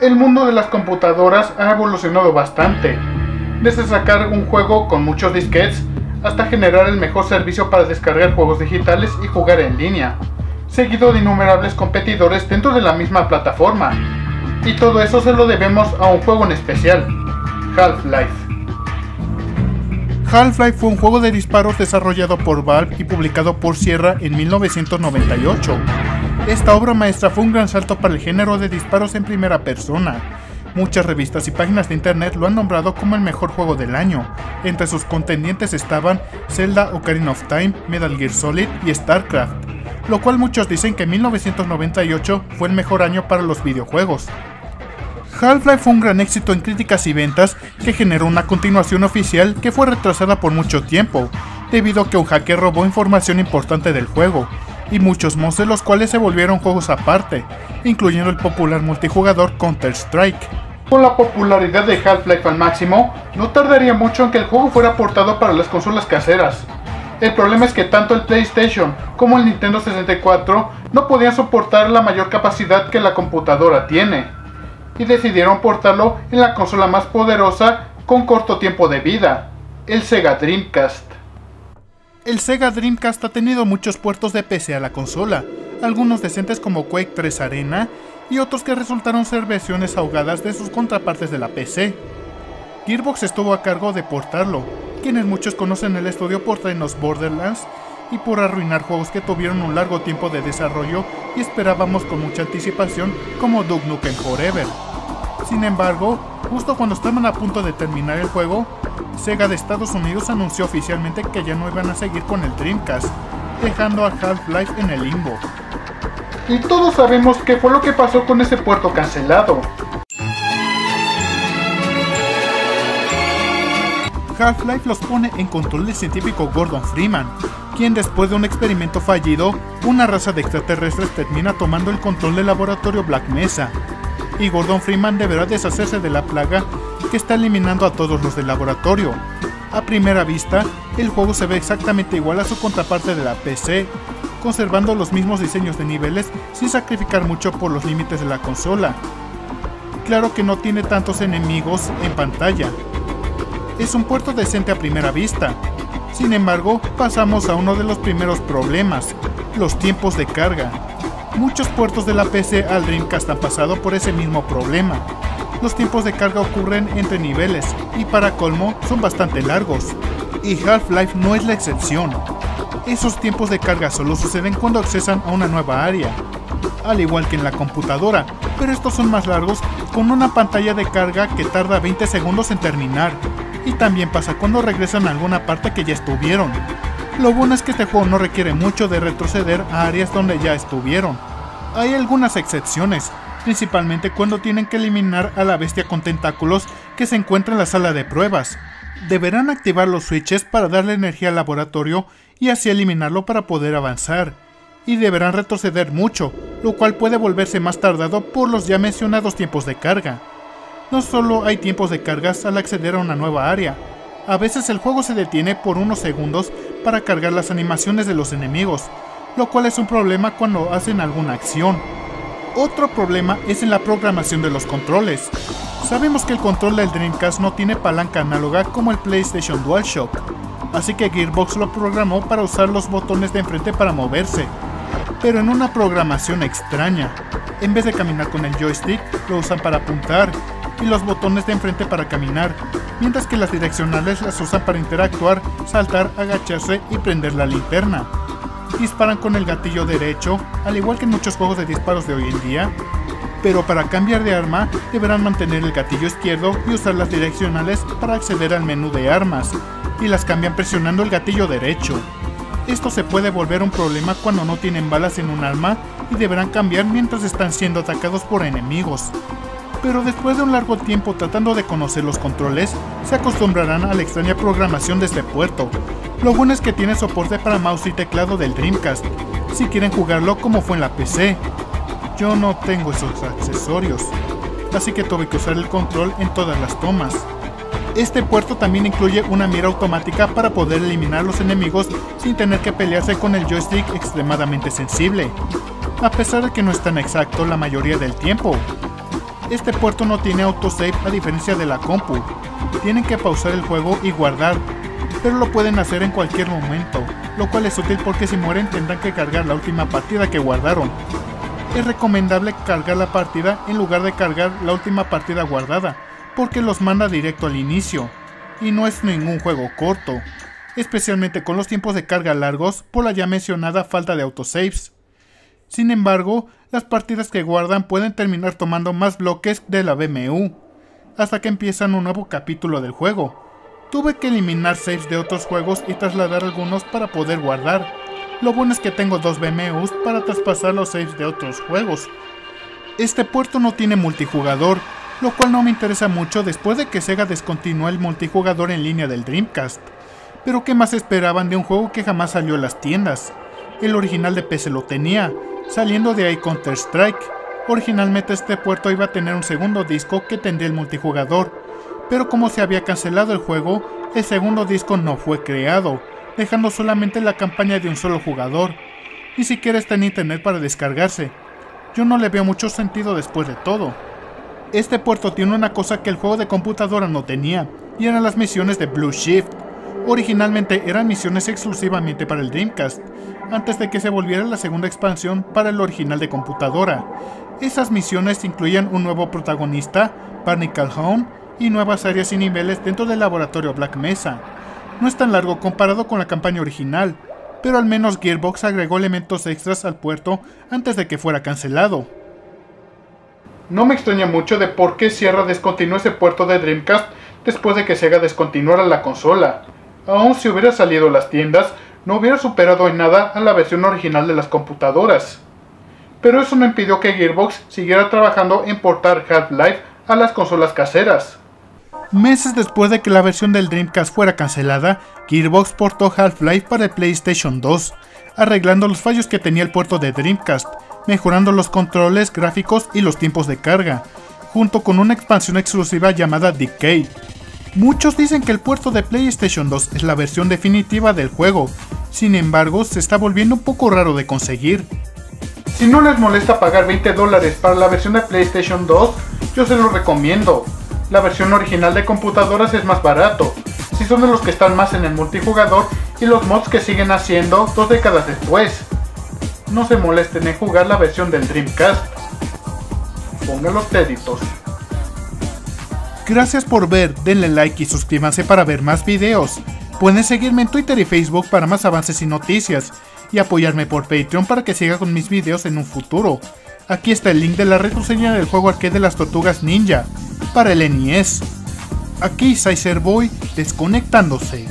El mundo de las computadoras ha evolucionado bastante, desde sacar un juego con muchos disquetes hasta generar el mejor servicio para descargar juegos digitales y jugar en línea, seguido de innumerables competidores dentro de la misma plataforma. Y todo eso se lo debemos a un juego en especial, Half-Life. Half-Life fue un juego de disparos desarrollado por Valve y publicado por Sierra en 1998. Esta obra maestra fue un gran salto para el género de disparos en primera persona. Muchas revistas y páginas de internet lo han nombrado como el mejor juego del año. Entre sus contendientes estaban Zelda Ocarina of Time, Metal Gear Solid y StarCraft, lo cual muchos dicen que 1998 fue el mejor año para los videojuegos. Half-Life fue un gran éxito en críticas y ventas que generó una continuación oficial que fue retrasada por mucho tiempo, debido a que un hacker robó información importante del juego, y muchos mods de los cuales se volvieron juegos aparte, incluyendo el popular multijugador Counter-Strike. Con la popularidad de Half-Life al máximo, no tardaría mucho en que el juego fuera portado para las consolas caseras. El problema es que tanto el PlayStation como el Nintendo 64 no podían soportar la mayor capacidad que la computadora tiene, y decidieron portarlo en la consola más poderosa con corto tiempo de vida, el Sega Dreamcast. El Sega Dreamcast ha tenido muchos puertos de PC a la consola, algunos decentes como Quake 3 Arena y otros que resultaron ser versiones ahogadas de sus contrapartes de la PC. Gearbox estuvo a cargo de portarlo, quienes muchos conocen el estudio por traernos Borderlands y por arruinar juegos que tuvieron un largo tiempo de desarrollo y esperábamos con mucha anticipación como Duke Nukem Forever. Sin embargo, justo cuando estaban a punto de terminar el juego, Sega de Estados Unidos anunció oficialmente que ya no iban a seguir con el Dreamcast, dejando a Half-Life en el limbo. Y todos sabemos qué fue lo que pasó con ese puerto cancelado. Half-Life los pone en control del científico Gordon Freeman, quien después de un experimento fallido, una raza de extraterrestres termina tomando el control del laboratorio Black Mesa, y Gordon Freeman deberá deshacerse de la plaga que está eliminando a todos los del laboratorio. A primera vista, el juego se ve exactamente igual a su contraparte de la PC, conservando los mismos diseños de niveles sin sacrificar mucho por los límites de la consola. Claro que no tiene tantos enemigos en pantalla. Es un puerto decente a primera vista. Sin embargo, pasamos a uno de los primeros problemas, los tiempos de carga. Muchos puertos de la PC al Dreamcast han pasado por ese mismo problema. Los tiempos de carga ocurren entre niveles y para colmo son bastante largos. Y Half-Life no es la excepción. Esos tiempos de carga solo suceden cuando accesan a una nueva área, al igual que en la computadora, pero estos son más largos con una pantalla de carga que tarda 20 segundos en terminar. Y también pasa cuando regresan a alguna parte que ya estuvieron. Lo bueno es que este juego no requiere mucho de retroceder a áreas donde ya estuvieron. Hay algunas excepciones, principalmente cuando tienen que eliminar a la bestia con tentáculos que se encuentra en la sala de pruebas. Deberán activar los switches para darle energía al laboratorio y así eliminarlo para poder avanzar. Y deberán retroceder mucho, lo cual puede volverse más tardado por los ya mencionados tiempos de carga. No solo hay tiempos de cargas al acceder a una nueva área, a veces el juego se detiene por unos segundos para cargar las animaciones de los enemigos, lo cual es un problema cuando hacen alguna acción. Otro problema es en la programación de los controles. Sabemos que el control del Dreamcast no tiene palanca análoga como el PlayStation DualShock, así que Gearbox lo programó para usar los botones de enfrente para moverse, pero en una programación extraña. En vez de caminar con el joystick, lo usan para apuntar, y los botones de enfrente para caminar, mientras que las direccionales las usan para interactuar, saltar, agacharse y prender la linterna. Disparan con el gatillo derecho, al igual que en muchos juegos de disparos de hoy en día, pero para cambiar de arma deberán mantener el gatillo izquierdo y usar las direccionales para acceder al menú de armas, y las cambian presionando el gatillo derecho. Esto se puede volver un problema cuando no tienen balas en un arma y deberán cambiar mientras están siendo atacados por enemigos. Pero después de un largo tiempo tratando de conocer los controles, se acostumbrarán a la extraña programación de este puerto. Lo bueno es que tiene soporte para mouse y teclado del Dreamcast, si quieren jugarlo como fue en la PC. Yo no tengo esos accesorios, así que tuve que usar el control en todas las tomas. Este puerto también incluye una mira automática para poder eliminar los enemigos sin tener que pelearse con el joystick extremadamente sensible, a pesar de que no es tan exacto la mayoría del tiempo. Este puerto no tiene autosave a diferencia de la compu. Tienen que pausar el juego y guardar, pero lo pueden hacer en cualquier momento, lo cual es útil porque si mueren tendrán que cargar la última partida que guardaron. Es recomendable cargar la partida en lugar de cargar la última partida guardada, porque los manda directo al inicio, y no es ningún juego corto, especialmente con los tiempos de carga largos por la ya mencionada falta de autosaves. Sin embargo, las partidas que guardan pueden terminar tomando más bloques de la VMU, hasta que empiezan un nuevo capítulo del juego. Tuve que eliminar saves de otros juegos y trasladar algunos para poder guardar. Lo bueno es que tengo dos VMUs para traspasar los saves de otros juegos. Este puerto no tiene multijugador, lo cual no me interesa mucho después de que Sega descontinuó el multijugador en línea del Dreamcast. Pero ¿qué más esperaban de un juego que jamás salió a las tiendas? El original de PC lo tenía, saliendo de ahí Counter-Strike. Originalmente este puerto iba a tener un segundo disco que tendría el multijugador, pero como se había cancelado el juego, el segundo disco no fue creado, dejando solamente la campaña de un solo jugador. Ni siquiera está en internet para descargarse. Yo no le veo mucho sentido después de todo. Este puerto tiene una cosa que el juego de computadora no tenía, y eran las misiones de Blue Shift. Originalmente eran misiones exclusivamente para el Dreamcast, antes de que se volviera la segunda expansión para el original de computadora. Esas misiones incluían un nuevo protagonista, Barney Calhoun, y nuevas áreas y niveles dentro del laboratorio Black Mesa. No es tan largo comparado con la campaña original, pero al menos Gearbox agregó elementos extras al puerto antes de que fuera cancelado. No me extraña mucho de por qué Sierra descontinuó ese puerto de Dreamcast después de que Sega descontinuara la consola. Aun si hubiera salido a las tiendas, no hubiera superado en nada a la versión original de las computadoras. Pero eso no impidió que Gearbox siguiera trabajando en portar Half-Life a las consolas caseras. Meses después de que la versión del Dreamcast fuera cancelada, Gearbox portó Half-Life para el PlayStation 2, arreglando los fallos que tenía el puerto de Dreamcast, mejorando los controles, gráficos y los tiempos de carga, junto con una expansión exclusiva llamada Decay. Muchos dicen que el puerto de PlayStation 2 es la versión definitiva del juego, sin embargo se está volviendo un poco raro de conseguir. Si no les molesta pagar $20 para la versión de PlayStation 2, yo se lo recomiendo. La versión original de computadoras es más barato, si son de los que están más en el multijugador y los mods que siguen haciendo 2 décadas después. No se molesten en jugar la versión del Dreamcast. Pongan los créditos. Gracias por ver, denle like y suscríbanse para ver más videos. Pueden seguirme en Twitter y Facebook para más avances y noticias, y apoyarme por Patreon para que siga con mis videos en un futuro. Aquí está el link de la reseña del juego arcade de las Tortugas Ninja, para el NES. Aquí Sizer Boy desconectándose.